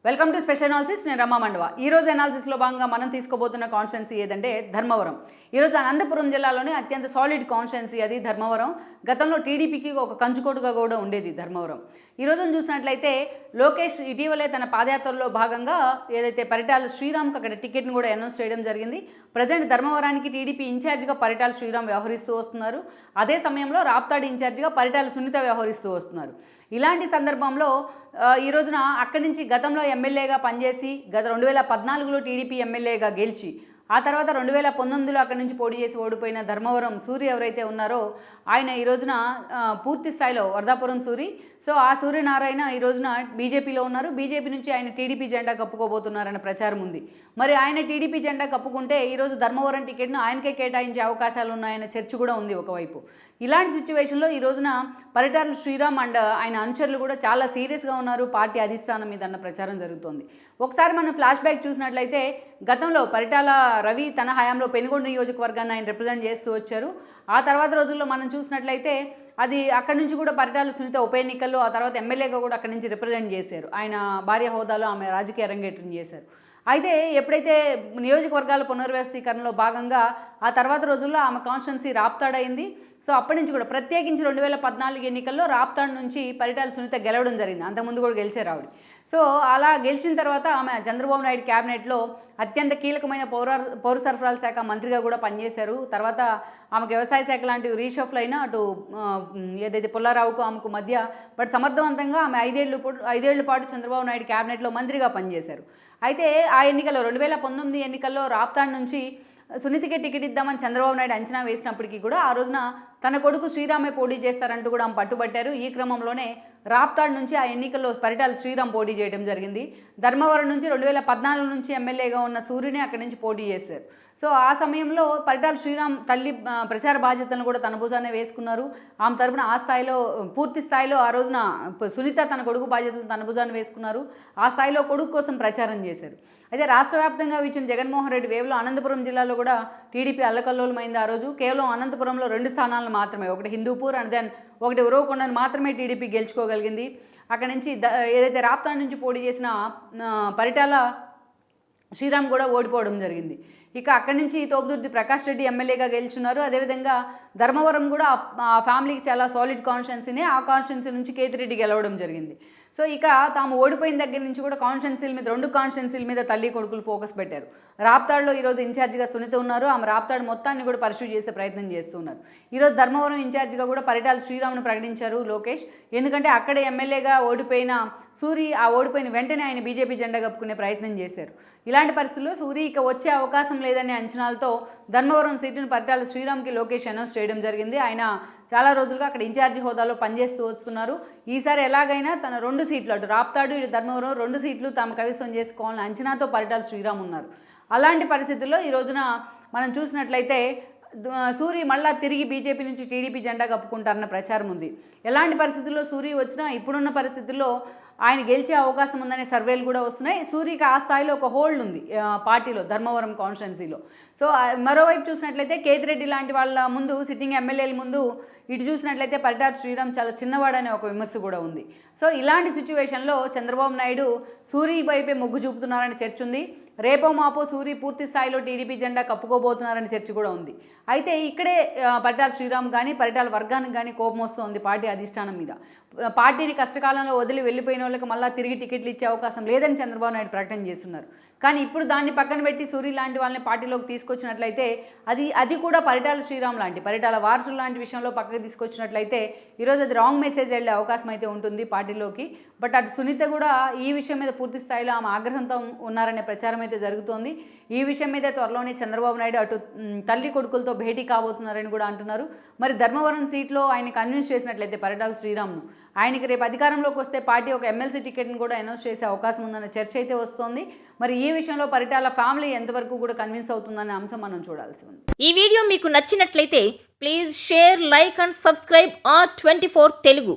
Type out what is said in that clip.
Welcome to special analysis. నేను రమా మండవ. ఈ రోజు అనాలిసిస్లో భాగంగా మనం తీసుకోబోతున్న కాన్స్టిట్యున్సీ ఏదంటే ధర్మవరం. ఈరోజు అనంతపురం జిల్లాలోనే అత్యంత సాలిడ్ కాన్స్టిట్యున్సీ అది ధర్మవరం. గతంలో టీడీపీకి ఒక కంచుకోటుగా కూడా ఉండేది ధర్మవరం. ఈ రోజును చూసినట్లయితే లోకేష్ ఇటీవలే తన పాదయాత్రలో భాగంగా ఏదైతే పరిటాల శ్రీరామ్కి అక్కడ టికెట్ని కూడా అనౌన్స్ చేయడం జరిగింది. ప్రజెంట్ ధర్మవరానికి టీడీపీ ఇన్ఛార్జిగా పరిటాల శ్రీరామ్ వ్యవహరిస్తూ వస్తున్నారు. అదే సమయంలో రాప్తాడు ఇన్ఛార్జిగా పరిటాల సునీత వ్యవహరిస్తూ వస్తున్నారు. ఇలాంటి సందర్భంలో ఈ రోజున అక్కడి నుంచి గతంలో ఎమ్మెల్యేగా పనిచేసి గత 2014లో టీడీపీ ఎమ్మెల్యేగా గెలిచి ఆ తర్వాత 2019లో అక్కడి నుంచి పోటీ చేసి ఓడిపోయిన ధర్మవరం సూరి ఎవరైతే ఉన్నారో ఆయన ఈ రోజున పూర్తి స్థాయిలో వర్ధాపురం సూరి. సో ఆ సూర్యనారాయణ ఈ రోజున బీజేపీలో ఉన్నారు. బీజేపీ నుంచి ఆయన టీడీపీ జెండా కప్పుకోబోతున్నారనే ప్రచారం ఉంది. మరి ఆయన టీడీపీ జెండా కప్పుకుంటే ఈరోజు ధర్మవరం టికెట్ను ఆయనకే కేటాయించే అవకాశాలు ఉన్నాయన్న చర్చ కూడా ఉంది ఒకవైపు. ఇలాంటి సిచ్యువేషన్లో ఈ రోజున పరిటాల శ్రీరామ్ అండ్ ఆయన అనుచరులు కూడా చాలా సీరియస్గా ఉన్నారు పార్టీ అధిష్టానం మీద అన్న ప్రచారం జరుగుతోంది. ఒకసారి మనం ఫ్లాష్ బ్యాక్ చూసినట్లయితే గతంలో పరిటాల రవి తన హయాంలో పెనుగొండ నియోజకవర్గాన్ని ఆయన రిప్రజెంట్ చేస్తూ వచ్చారు. ఆ తర్వాత రోజుల్లో మనం చూసినట్లయితే అది అక్కడి నుంచి కూడా పరిటాల సునీత ఉప ఎన్నికల్లో ఆ తర్వాత ఎమ్మెల్యేగా కూడా అక్కడి నుంచి రిప్రజెంట్ చేశారు. ఆయన భార్య హోదాలో ఆమె రాజకీయ అరంగేట్రం చేశారు. అయితే ఎప్పుడైతే నియోజకవర్గాల పునర్వ్యవస్థీకరణలో భాగంగా ఆ తర్వాత రోజుల్లో ఆమె కాన్స్టిట్యున్సీ రాప్తాడైంది. సో అప్పటి నుంచి కూడా ప్రత్యేకించి 2014 ఎన్నికల్లో రాప్తాడు నుంచి పరిటాల సునీత గెలవడం జరిగింది. అంతకుముందు కూడా గెలిచారు ఆవిడ. సో అలా గెలిచిన తర్వాత ఆమె చంద్రబాబు నాయుడు క్యాబినెట్లో అత్యంత కీలకమైన పౌర సరఫరాల శాఖ మంత్రిగా కూడా పనిచేశారు. తర్వాత ఆమెకు వ్యవసాయ శాఖ లాంటివి రీషఫ్ల్ అయినా అటు ఏదైతే పుల్లారావుకు ఆమెకు మధ్య బట్ సమర్థవంతంగా ఆమె ఐదేళ్ల పాటు చంద్రబాబు నాయుడు క్యాబినెట్లో మంత్రిగా పనిచేశారు. అయితే ఆ ఎన్నికల్లో 2019 ఎన్నికల్లో రాప్తాడు నుంచి సునీతకే టికెట్ ఇద్దామని చంద్రబాబు నాయుడు అంచనా వేసినప్పటికీ కూడా ఆ రోజున తన కొడుకు శ్రీరామే పోటీ చేస్తారంటూ కూడా ఆమె పట్టుబట్టారు. ఈ క్రమంలోనే రాప్తాడు నుంచి ఆ ఎన్నికల్లో పరిటాల శ్రీరామ్ పోటీ చేయడం జరిగింది. ధర్మవరం నుంచి 2014 నుంచి ఎమ్మెల్యేగా ఉన్న సూర్యుని అక్కడి నుంచి పోటీ చేశారు. సో ఆ సమయంలో పరిటాల శ్రీరామ్ తల్లి ప్రచార బాధ్యతలను కూడా తన భుజానే వేసుకున్నారు. ఆమె తరపున ఆ స్థాయిలో పూర్తి స్థాయిలో ఆ రోజున సునీత తన కొడుకు బాధ్యతలను తన భుజాన్ని వేసుకున్నారు. ఆ స్థాయిలో కొడుకు కోసం ప్రచారం చేశారు. అయితే రాష్ట్ర వ్యాప్తంగా ఇచ్చిన జగన్మోహన్ రెడ్డి వేవ్లో అనంతపురం జిల్లాలో కూడా టీడీపీ అల్లకల్లోలమైంది. ఆ రోజు కేవలం అనంతపురంలో 2 స్థానాలను మాత్రమే, ఒకటి హిందూపూర్ అండ్ దెన్ ఒకటి ఉరవకొండను మాత్రమే టీడీపీ గెలుచుకోగలిగింది. అక్కడి నుంచి ఏదైతే రాప్తాడు నుంచి పోటీ చేసిన పరిటాల శ్రీరామ్ కూడా ఓడిపోవడం జరిగింది. ఇక అక్కడి నుంచి తోపుదుర్తి ప్రకాష్ రెడ్డి ఎమ్మెల్యేగా గెలుచున్నారు. అదేవిధంగా ధర్మవరం కూడా ఆ ఫ్యామిలీకి చాలా సాలిడ్ కాన్స్టిట్యున్సీనే. ఆ కాన్స్టిట్యున్సీ నుంచి కేతిరెడ్డి గెలవడం జరిగింది. సో ఇక తాము ఓడిపోయిన దగ్గర నుంచి కూడా కాన్స్టిట్యున్సీల మీద 2 కాన్స్టిట్యున్సీల మీద తల్లి కొడుకులు ఫోకస్ పెట్టారు. రాప్తాడులో ఈరోజు ఇన్ఛార్జిగా సునీత ఉన్నారు. ఆమె రాప్తాడు మొత్తాన్ని కూడా పరిశీలి చేసే ప్రయత్నం చేస్తున్నారు. ఈరోజు ధర్మవరం ఇన్ఛార్జిగా కూడా పరిటాల శ్రీరామ్ను ప్రకటించారు లోకేష్. ఎందుకంటే అక్కడే ఎమ్మెల్యేగా ఓడిపోయిన సూరి ఆ ఓడిపోయిన వెంటనే ఆయన బీజేపీ జెండా కప్పుకునే ప్రయత్నం చేశారు. ఇలాంటి పరిస్థితుల్లో సూరి ఇక వచ్చే అవకాశం లేదనే అంచనాలతో ధర్మవరం సీటును పరిటాల శ్రీరామ్కి లోకేష్ అనౌన్స్ చేయడం జరిగింది. ఆయన చాలా రోజులుగా అక్కడ ఇన్ఛార్జి హోదాలో పనిచేస్తూ వస్తున్నారు. ఈసారి ఎలాగైనా తన 2 సీట్లు అటు రాప్తాడు ఇటు ధర్మవరం 2 సీట్లు తాము కైవసం చేసుకోవాలని అంచనాతో పరిటాల శ్రీరామ్ ఉన్నారు. అలాంటి పరిస్థితుల్లో ఈ రోజున మనం చూసినట్లయితే సూరి మళ్ళా తిరిగి బీజేపీ నుంచి టీడీపీ జెండా కప్పుకుంటారన్న ప్రచారం ఉంది. ఎలాంటి పరిస్థితుల్లో సూరి వచ్చినా ఇప్పుడున్న పరిస్థితుల్లో ఆయన గెలిచే అవకాశం ఉందనే సర్వేలు కూడా వస్తున్నాయి. సూరికి ఆ స్థాయిలో ఒక హోల్డ్ ఉంది పార్టీలో ధర్మవరం కాన్స్టిట్యున్సీలో. సో మరోవైపు చూసినట్లయితే కేతిరెడ్డి లాంటి వాళ్ళ ముందు సిట్టింగ్ ఎమ్మెల్యేల ముందు ఇటు చూసినట్లయితే పరిటాల శ్రీరామ్ చాలా చిన్నవాడనే ఒక విమర్శ కూడా ఉంది. సో ఇలాంటి సిచ్యువేషన్లో చంద్రబాబు నాయుడు సూరి వైపే మొగ్గు చూపుతున్నారనే చర్చ ఉంది. రేపో మాపో సూరి పూర్తి స్థాయిలో టీడీపీ జెండా కప్పుకోబోతున్నారనే చర్చ కూడా ఉంది. అయితే ఇక్కడే పరిటాల శ్రీరామ్ కానీ పరిటాల వర్గానికి కానీ కోపం వస్తుంది పార్టీ అధిష్టానం మీద. పార్టీని కష్టకాలంలో వదిలి వెళ్ళిపోయిన వాళ్ళకి మళ్ళీ తిరిగి టికెట్లు ఇచ్చే అవకాశం లేదని చంద్రబాబు నాయుడు ప్రకటన చేస్తున్నారు. కానీ ఇప్పుడు దాన్ని పక్కన పెట్టి సూరి లాంటి వాళ్ళని పార్టీలోకి తీసుకొచ్చినట్లయితే అది కూడా పరిటాల శ్రీరామ్ లాంటి పరిటాల వారసులు లాంటి విషయంలో పక్కకు తీసుకొచ్చినట్లయితే ఈరోజు అది రాంగ్ మెసేజ్ వెళ్ళే అవకాశం అయితే ఉంటుంది పార్టీలోకి. బట్ అటు సునీత కూడా ఈ విషయం మీద పూర్తి స్థాయిలో ఆమె ఆగ్రహంతో ఉన్నారనే ప్రచారం అయితే జరుగుతోంది. ఈ విషయం మీద త్వరలోనే చంద్రబాబు నాయుడు అటు తల్లి కొడుకులతో భేటీ కాబోతున్నారని కూడా అంటున్నారు. మరి ధర్మవరం సీట్లో ఆయన కన్విన్స్ చేసినట్లయితే పరిటాల శ్రీరామ్ను ఆయనకి రేపు అధికారంలోకి వస్తే పార్టీ ఒక ఎమ్మెల్సీ టికెట్ని కూడా అనౌన్స్ చేసే అవకాశం ఉందన్న చర్చ అయితే వస్తోంది. మరి ఈ విషయంలో పరిటాల ఫ్యామిలీ ఎంతవరకు కూడా కన్విన్స్ అవుతుందనే అంశం మనం చూడాల్సి ఉంది. ఈ వీడియో మీకు నచ్చినట్లయితే please share, like and subscribe R24 Telugu.